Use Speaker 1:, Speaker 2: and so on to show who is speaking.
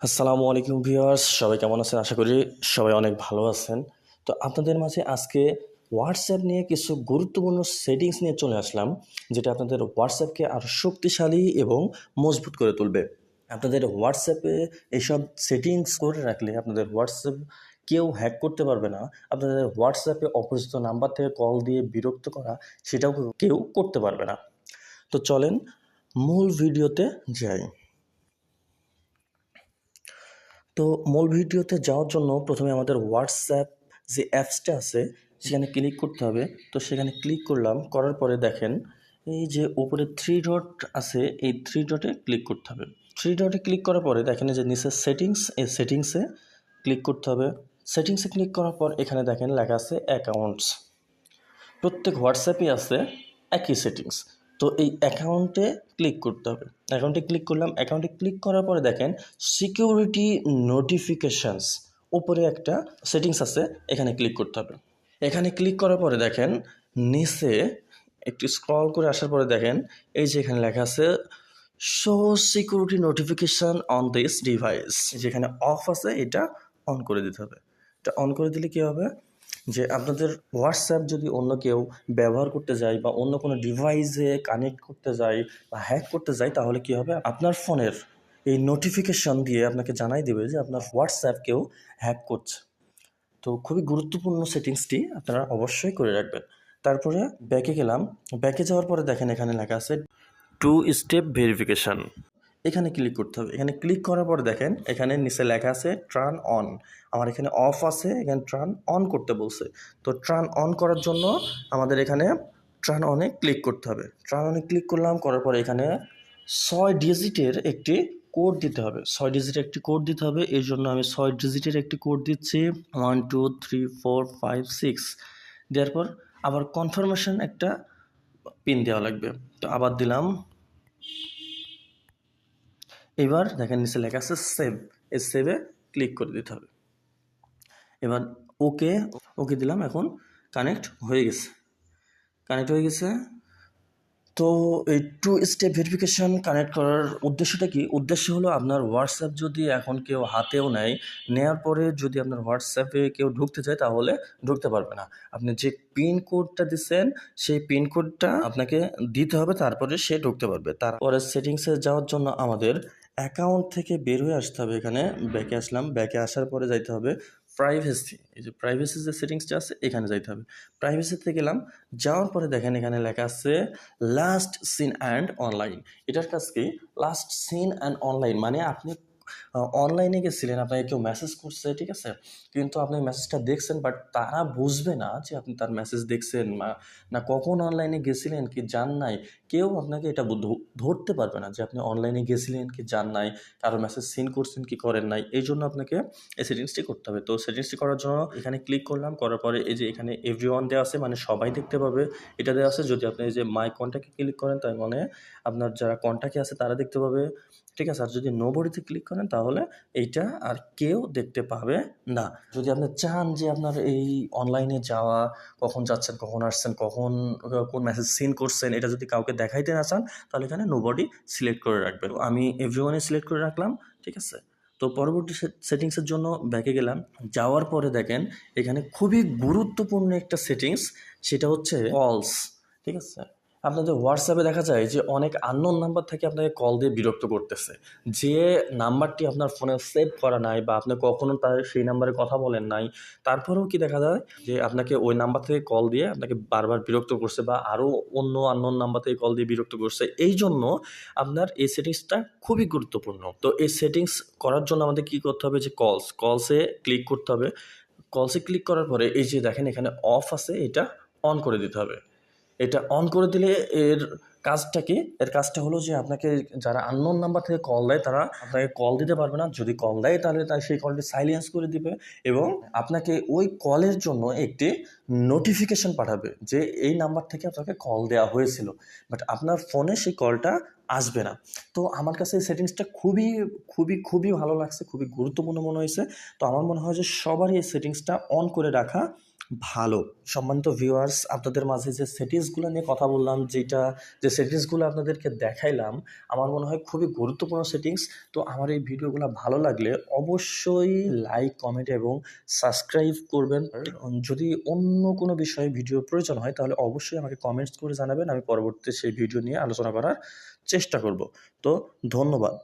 Speaker 1: আসসালামু আলাইকুম ভিউয়ার্স, সবাই কেমন আছেন? আশা করি সবাই অনেক ভালো আছেন। তো আপনাদের মাঝে আজকে হোয়াটসঅ্যাপ নিয়ে কিছু গুরুত্বপূর্ণ সেটিংস নিয়ে চলে আসলাম, যেটা আপনাদের হোয়াটসঅ্যাপকে আরও শক্তিশালী এবং মজবুত করে তুলবে। আপনাদের হোয়াটসঅ্যাপে এইসব সেটিংস করে রাখলে আপনাদের হোয়াটসঅ্যাপ কেউ হ্যাক করতে পারবে না। আপনাদের হোয়াটসঅ্যাপে অপরিচিত নাম্বার থেকে কল দিয়ে বিরক্ত করা, সেটাও কেউ করতে পারবে না। তো চলেন মূল ভিডিওতে যাই। তো মূল ভিডিওতে যাওয়ার জন্য প্রথমে আমাদের হোয়াটসঅ্যাপ যে অ্যাপসটা আছে সেখানে ক্লিক করতে হবে। তো সেখানে ক্লিক করলাম, করার পরে দেখেন এই যে উপরে থ্রি ডট আছে, এই থ্রি ডটে ক্লিক করতে হবে। থ্রি ডটে ক্লিক করার পরে দেখেন যে নিচে সেটিংস, এই সেটিংসে ক্লিক করতে হবে। সেটিংসে ক্লিক করার পর এখানে দেখেন লেখা আছে অ্যাকাউন্টস। প্রত্যেক হোয়াটসঅ্যাপই আছে একই সেটিংস। তো এই অ্যাকাউন্টে ক্লিক করতে হবে। অ্যাকাউন্টে ক্লিক করলাম। অ্যাকাউন্টে ক্লিক করার পরে দেখেন সিকিউরিটি নোটিফিকেশানস উপরে একটা সেটিংস আছে, এখানে ক্লিক করতে হবে। এখানে ক্লিক করার পরে দেখেন নিচে একটু স্ক্রল করে আসার পরে দেখেন এই যে এখানে লেখা আছে show security notification on this device. যেখানে অফ আছে এটা অন করে দিতে হবে। এটা অন করে দিলে কী হবে, যে আপনাদের হোয়াটসঅ্যাপ যদি অন্য কেউ ব্যবহার করতে যায় বা অন্য কোনো ডিভাইসে কানেক্ট করতে যায় বা হ্যাক করতে যায়, তাহলে কী হবে, আপনার ফোনের এই নোটিফিকেশন দিয়ে আপনাকে জানাই দেবে যে আপনার হোয়াটসঅ্যাপ কেউ হ্যাক করছে। তো খুবই গুরুত্বপূর্ণ সেটিংসটি আপনারা অবশ্যই করে রাখবেন। তারপরে ব্যাকে গেলাম। ব্যাকে যাওয়ার পরে দেখেন এখানে লেখা আছে টু স্টেপ ভেরিফিকেশান। এখানে ক্লিক করতে হবে। এখানে ক্লিক করার পর দেখেন এখানে নিচে লেখা আছে টার্ন অন। আমার এখানে অফ আছে, এখানে টার্ন অন করতে বলছে। তো টার্ন অন করার জন্য আমাদের এখানে টার্ন অনে ক্লিক করতে হবে। টার্ন অনে ক্লিক করলাম, করার পরে এখানে 6 ডিজিটের একটি কোড দিতে হবে। 6 ডিজিটের একটি কোড দিতে হবে। এই জন্য আমি 6 ডিজিটের একটি কোড দিচ্ছি 1 2 3 4 5 6। দেওয়ার পর আবার কনফার্মেশন একটা পিন দেওয়া লাগবে। তো আবার দিলাম। এবার দেখেন নিচে লেখা আছে সেভ। এই সেভে ক্লিক করে দিতে হবে। এবার ওকে ওকে দিলাম। এখন কানেক্ট হয়ে গেছে। তো এই টু স্টেপ ভেরিফিকেশান কানেক্ট করার উদ্দেশ্যটা কি? উদ্দেশ্য হলো আপনার হোয়াটসঅ্যাপ যদি এখন কেউ হাতেও নেয়, নেওয়ার পরে যদি আপনার হোয়াটসঅ্যাপে কেউ ঢুকতে চায় তাহলে ঢুকতে পারবে না। আপনি যে পিন কোডটা দিচ্ছেন সেই পিন কোডটা আপনাকে দিতে হবে, তারপরে সে ঢুকতে পারবে। তারপরে সেটিংসে যাওয়ার জন্য আমাদের অ্যাকাউন্ট থেকে বের হয়ে আসতে হবে। এখানে ব্যাকে আসলাম। ব্যাকে আসার পরে যাইতে হবে প্রাইভেসি। এই যে প্রাইভেসি যে সেটিংসটা আছে এখানে যাইতে হবে। প্রাইভেসিতে গেলাম। যাওয়ার পরে দেখেন এখানে লেখা আছে লাস্ট সিন অ্যান্ড অনলাইন। এটার কাজ কি? লাস্ট সিন অ্যান্ড অনলাইন মানে আপনি অনলাইনে গেছিলেন, আপনাকে কেউ মেসেজ করছে, ঠিক আছে, কিন্তু আপনি মেসেজটা দেখছেন, বাট তারা বুঝবে না যে আপনি তার মেসেজ দেখছেন না কখন অনলাইনে গেছিলেন কি যান নাই। কেউ আপনাকে এটা ধরতে পারবে না যে আপনি অনলাইনে গেছিলেন কি যান নাই, কারো মেসেজ সিন করছেন কি করেন নাই। এই জন্য আপনাকে এই সেটিংসটি করতে হবে। তো সেটিংসটি করার জন্য এখানে ক্লিক করলাম। করার পরে এই যে এখানে এভরিওয়ান দেওয়া আছে, মানে সবাই দেখতে পাবে, এটা দেওয়া আছে। যদি আপনি এই যে মাই কন্ট্যাক্টে ক্লিক করেন তার মানে আপনার যারা কন্ট্যাক্টে আছে তারা দেখতে পাবে, ঠিক আছে। আর যদি নোবডিতে ক্লিক করেন তাহলে এইটা আর কেউ দেখতে পাবে না। যদি আপনি চান যে আপনার এই অনলাইনে যাওয়া, কখন যাচ্ছেন, কখন আসছেন, কখন কোন মেসেজ সিন করছেন, এটা যদি কাউকে দেখাইতে না চান তাহলে এখানে নোবডি সিলেক্ট করে রাখবেন। আমি এভরিওয়ানে সিলেক্ট করে রাখলাম, ঠিক আছে। তো পরবর্তী সেটিংসের জন্য ব্যাকে গেলাম। যাওয়ার পরে দেখেন এখানে খুবই গুরুত্বপূর্ণ একটা সেটিংস, সেটা হচ্ছে কলস, ঠিক আছে। আপনাদের হোয়াটসঅ্যাপে দেখা যায় যে অনেক আননোন নাম্বার থেকে আপনাকে কল দিয়ে বিরক্ত করতেছে। যে নাম্বারটি আপনার ফোনে সেভ করা নাই বা আপনি কখনো তার সেই নাম্বারে কথা বলেন নাই, তারপরেও কি দেখা যায় যে আপনাকে ওই নাম্বার থেকে কল দিয়ে আপনাকে বারবার বিরক্ত করছে বা আরও অন্য আননোন নাম্বার থেকে কল দিয়ে বিরক্ত করছে। এই জন্য আপনার এই সেটিংসটা খুবই গুরুত্বপূর্ণ। তো এই সেটিংস করার জন্য আমাদের কী করতে হবে, যে কলসে ক্লিক করতে হবে। কলসে ক্লিক করার পরে এই যে দেখেন এখানে অফ আছে, এটা অন করে দিতে হবে। এটা অন করে দিলে এর কাজটা কি? এর কাজটা হলো যে আপনাকে যারা আননোন নাম্বার থেকে কল দেয় তারা আপনাকে কল দিতে পারবে না। যদি কল দেয় তাহলে তার সেই কলটি সাইলেন্স করে দিবে এবং আপনাকে ওই কলের জন্য একটি নোটিফিকেশন পাঠাবে যে এই নাম্বার থেকে আপনাকে কল দেওয়া হয়েছিল, বাট আপনার ফোনে সেই কলটা আসবে না। তো আমার কাছে এই সেটিংসটা খুবই খুবই খুবই ভালো লাগছে, খুবই গুরুত্বপূর্ণ মনে হয়েছে। তো আমার মনে হয় যে সবারই এই সেটিংসটা অন করে রাখা ভালো। সম্মানিত ভিউয়ার্স, আপনাদের মাঝে যে সেটিংসগুলো নিয়ে কথা বললাম, যে সেটিংসগুলো আপনাদেরকে দেখাইলাম, আমার মনে হয় খুবই গুরুত্বপূর্ণ সেটিংস। তো আমার এই ভিডিওগুলো ভালো লাগলে অবশ্যই লাইক, কমেন্ট এবং সাবস্ক্রাইব করবেন। আর যদি অন্য কোনো বিষয়ে ভিডিও প্রয়োজন হয় তাহলে অবশ্যই আমাকে কমেন্টস করে জানাবেন। আমি পরবর্তীতে সেই ভিডিও নিয়ে আলোচনা করার চেষ্টা করব। তো ধন্যবাদ।